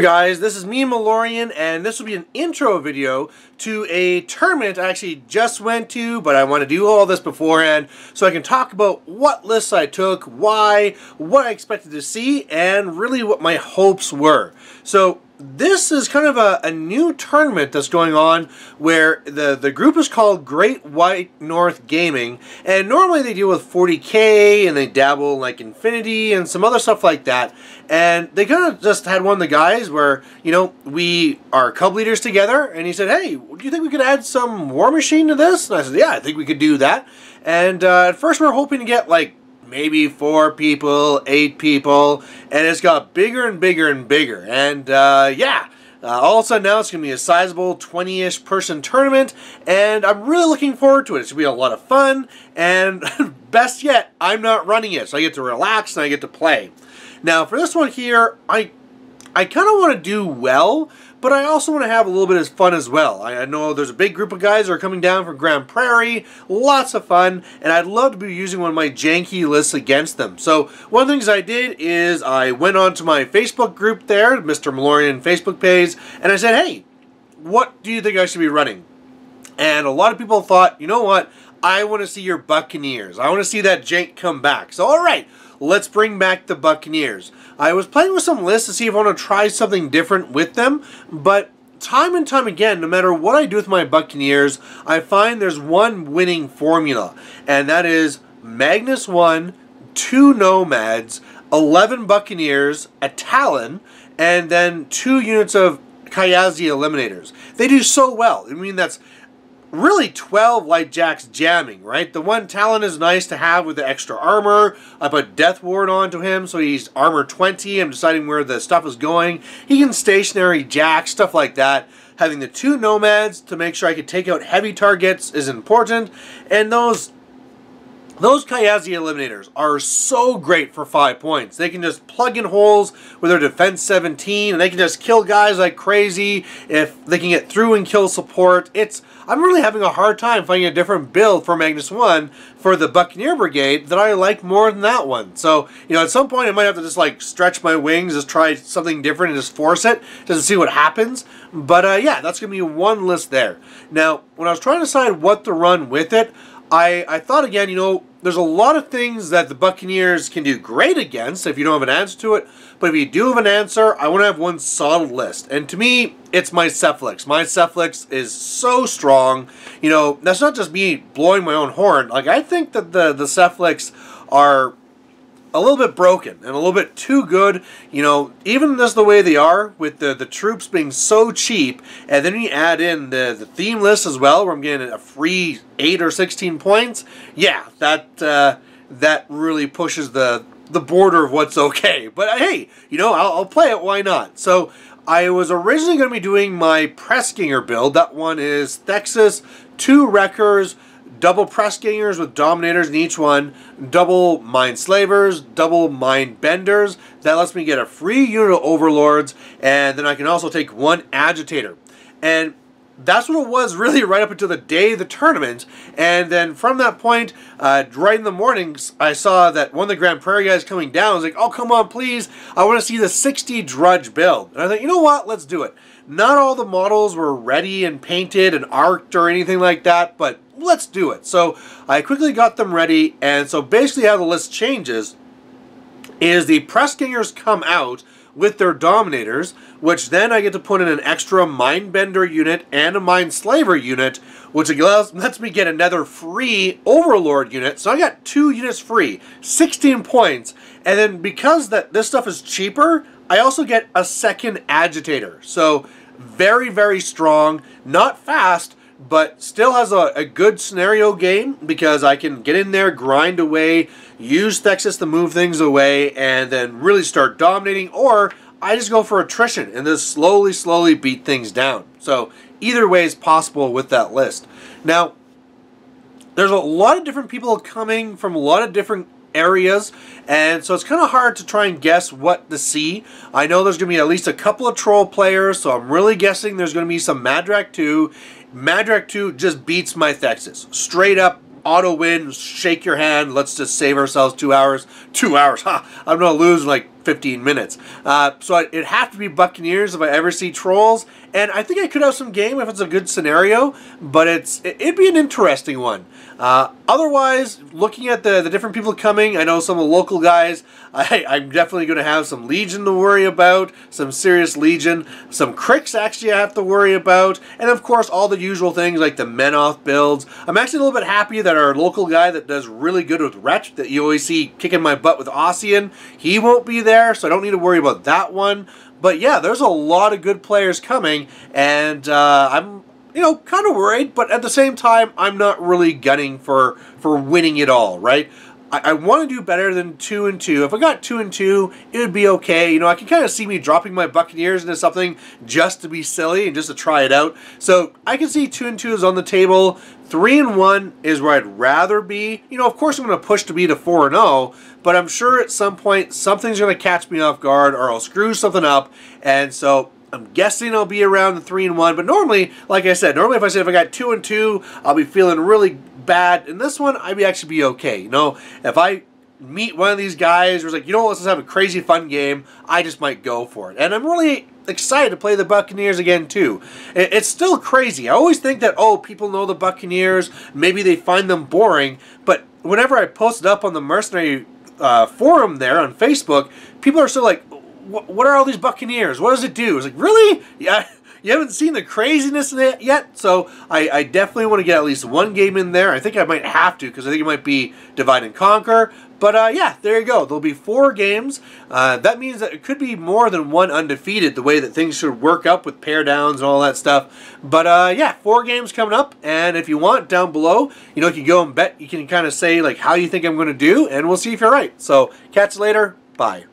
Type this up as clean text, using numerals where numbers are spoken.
guys, this is me, Malorian, and this will be an intro video to a tournament I actually just went to, but I want to do all this beforehand so I can talk about what lists I took, why, what I expected to see, and really what my hopes were. So this is kind of a new tournament that's going on where the group is called Great White North Gaming, and normally they deal with 40K and they dabble in like Infinity and some other stuff like that, and they kind of just had one of the guys where, you know, we are cub leaders together, and he said, hey, do you think we could add some War Machine to this? And I said, yeah, I think we could do that. And at first we were hoping to get like maybe 4 people, 8 people, and it's got bigger and bigger and bigger. And yeah, all of a sudden now it's going to be a sizable 20-ish person tournament, and I'm really looking forward to it. It's going to be a lot of fun, and best yet, I'm not running it, so I get to relax and I get to play. Now for this one here, I kind of want to do well, but I also want to have a little bit of fun as well. I know there's a big group of guys that are coming down from Grand Prairie, lots of fun, and I'd love to be using one of my janky lists against them. So one of the things I did is I went onto my Facebook group there, Mr. Malorian Facebook page, and I said, hey, what do you think I should be running? And a lot of people thought, you know what, I want to see your Buccaneers. I want to see that jank come back. So alright, let's bring back the Buccaneers. I was playing with some lists to see if I want to try something different with them, but time and time again, no matter what I do with my Buccaneers, I find there's one winning formula, and that is Magnus 1, 2 Nomads, 11 Buccaneers, a Talon, and then 2 units of Kayazi Eliminators. They do so well. I mean, that's really 12 Light Jacks jamming, right? The one Talon is nice to have with the extra armor. I put Death Ward onto him, so he's armor 20. I'm deciding where the stuff is going. He can stationary jack, stuff like that. Having the 2 Nomads to make sure I can take out heavy targets is important. And those Kayazi Eliminators are so great for 5 points. They can just plug in holes with their defense 17, and they can just kill guys like crazy if they can get through and kill support. I'm really having a hard time finding a different build for Magnus 1 for the Buccaneer Brigade that I like more than that one. So, you know, at some point I might have to just like stretch my wings, just try something different and just force it just to see what happens. But yeah, that's going to be one list there. Now, when I was trying to decide what to run with it, I thought again, you know, there's a lot of things that the Buccaneers can do great against if you don't have an answer to it. But if you do have an answer, I want to have one solid list. And to me, it's my Cephalix. My Cephalix is so strong. You know, that's not just me blowing my own horn. Like, I think that the Cephalix are a little bit broken and a little bit too good, you know, even just the way they are with the troops being so cheap, and then you add in the theme list as well where I'm getting a free 8 or 16 points. Yeah, that really pushes the border of what's okay. But hey, you know, I'll play it, why not? So I was originally going to be doing my Pressginger build. That one is Thexus, 2 Wreckers, double Pressgingers with Dominators in each one, double Mind Slavers, double Mind Benders. That lets me get a free unit of Overlords, and then I can also take 1 Agitator. And that's what it was really right up until the day of the tournament. And then from that point, right in the mornings, I saw that one of the Grand Prairie guys coming down. I was like, oh, come on, please. I want to see the 60 Drudge build. And I thought, you know what? Let's do it. Not all the models were ready and painted and arced or anything like that, but let's do it. So I quickly got them ready, and so basically how the list changes is the Pressgingers come out with their Dominators, which then I get to put in an extra Mindbender unit and a Mind Slaver unit, which lets me get another free Overlord unit. So I got 2 units free, 16 points, and then because this stuff is cheaper, I also get a second Agitator. So very, very strong, not fast, but still has a good scenario game because I can get in there, grind away, use Thexus to move things away, and then really start dominating, or I just go for attrition and just slowly beat things down. So either way is possible with that list. Now, there's a lot of different people coming from a lot of different areas, and so it's kind of hard to try and guess what to see. I know there's going to be at least a couple of troll players, so I'm really guessing there's going to be some Madrak 2. Madrak 2 just beats my Thexus. Straight up, auto win, shake your hand, let's just save ourselves 2 hours. 2 hours, ha! I'm going to lose like 15 minutes. So it'd have to be Buccaneers if I ever see Trolls, and I think I could have some game if it's a good scenario, but it'd be an interesting one. Otherwise, looking at the different people coming, I know some of the local guys, I'm definitely going to have some Legion to worry about, some serious Legion, some Cricks actually I have to worry about, and of course all the usual things like the Menoth builds. I'm actually a little bit happy that our local guy that does really good with Wretch, that you always see kicking my butt with Ossian, he won't be there, so I don't need to worry about that one. But yeah, there's a lot of good players coming, and I'm kind of worried, but at the same time, I'm not really gunning for winning it all, right? I want to do better than 2-2. If I got 2-2, it would be okay. I can kind of see me dropping my Buccaneers into something just to be silly and just to try it out. So I can see 2-2 is on the table. 3-1 is where I'd rather be. Of course I'm going to push to be to 4-0, but I'm sure at some point something's going to catch me off guard or I'll screw something up, and so I'm guessing I'll be around the 3-1, but normally, like I said, if I got 2-2, I'll be feeling really bad. In this one, I'd actually be okay. If I meet one of these guys who's like, let's just have a crazy fun game, I just might go for it. And I'm really excited to play the Buccaneers again, too. It's still crazy. I always think that, people know the Buccaneers, maybe they find them boring, but whenever I post it up on the Mercenary forum there on Facebook, people are still like, what are all these Buccaneers? What does it do? It's like, really? Yeah, you haven't seen the craziness in it yet? So I definitely want to get at least one game in there. I think I might have to, because I think it might be Divide and Conquer. But yeah, there you go. There'll be 4 games. That means that it could be more than one undefeated, the way that things should work up with pair downs and all that stuff. But yeah, 4 games coming up. And if you want, down below, you can go and bet. You can kind of say like how you think I'm going to do, and we'll see if you're right. So catch you later. Bye.